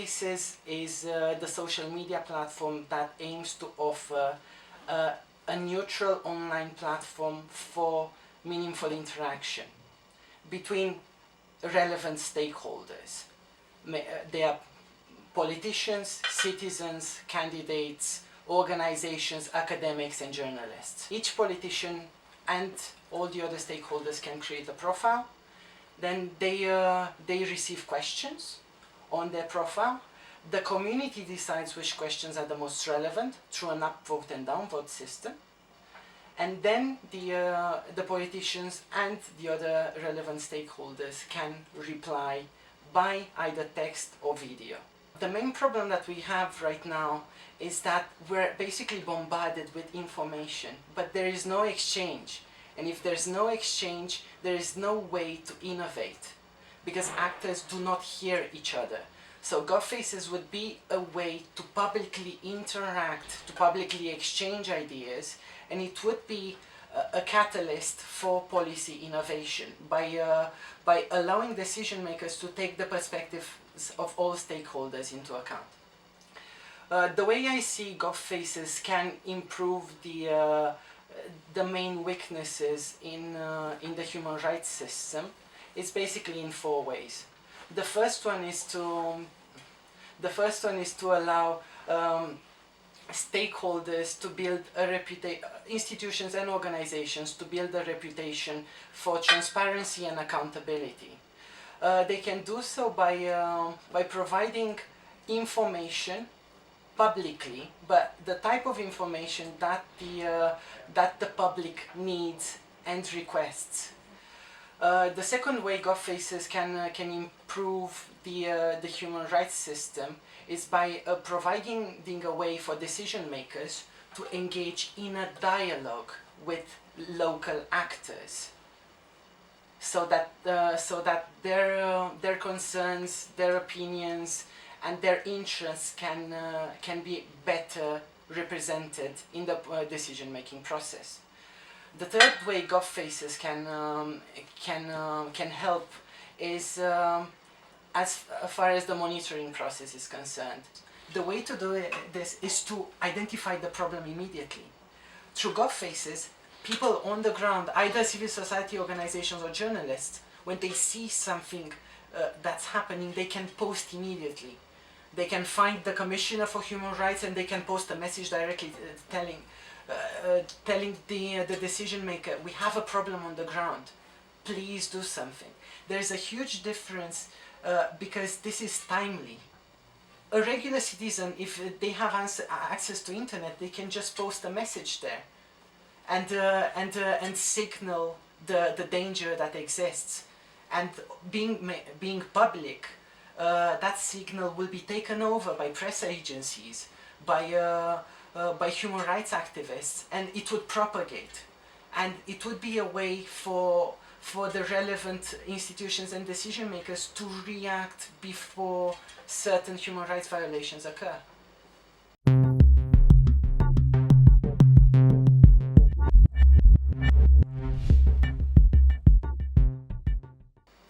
GOVFACES is the social media platform that aims to offer a neutral online platform for meaningful interaction between relevant stakeholders. They are politicians, citizens, candidates, organizations, academics, and journalists. Each politician and all the other stakeholders can create a profile. Then they receive questions on their profile. The community decides which questions are the most relevant through an upvote and downvote system. And then the politicians and the other relevant stakeholders can reply by either text or video. The main problem that we have right now is that we're basically bombarded with information, but there is no exchange. And if there's no exchange, there is no way to innovate, because actors do not hear each other. So GOVFACES would be a way to publicly interact, to publicly exchange ideas, and it would be a catalyst for policy innovation by allowing decision makers to take the perspectives of all stakeholders into account. The way I see GOVFACES can improve the main weaknesses in the human rights system is basically in 4 ways. The first one is to allow stakeholders to build a reputation, institutions and organizations to build a reputation for transparency and accountability. They can do so by providing information publicly, but the type of information that the public needs and requests. The second way GOVFACES can improve the human rights system is by providing a way for decision makers to engage in a dialogue with local actors, so that their concerns, their opinions, and their interests can be better represented in the decision-making process. The third way GOVFACES can help is as far as the monitoring process is concerned. The way to do this is to identify the problem immediately. Through GOVFACES, people on the ground, either civil society organizations or journalists, when they see something that's happening, they can post immediately. They can find the Commissioner for Human Rights and they can post a message directly telling the decision maker, we have a problem on the ground, please do something. There's a huge difference because this is timely. A regular citizen, if they have access to internet, they can just post a message there and signal the danger that exists. And being public, that signal will be taken over by press agencies, by human rights activists, and it would propagate. And it would be a way for the relevant institutions and decision makers to react before certain human rights violations occur.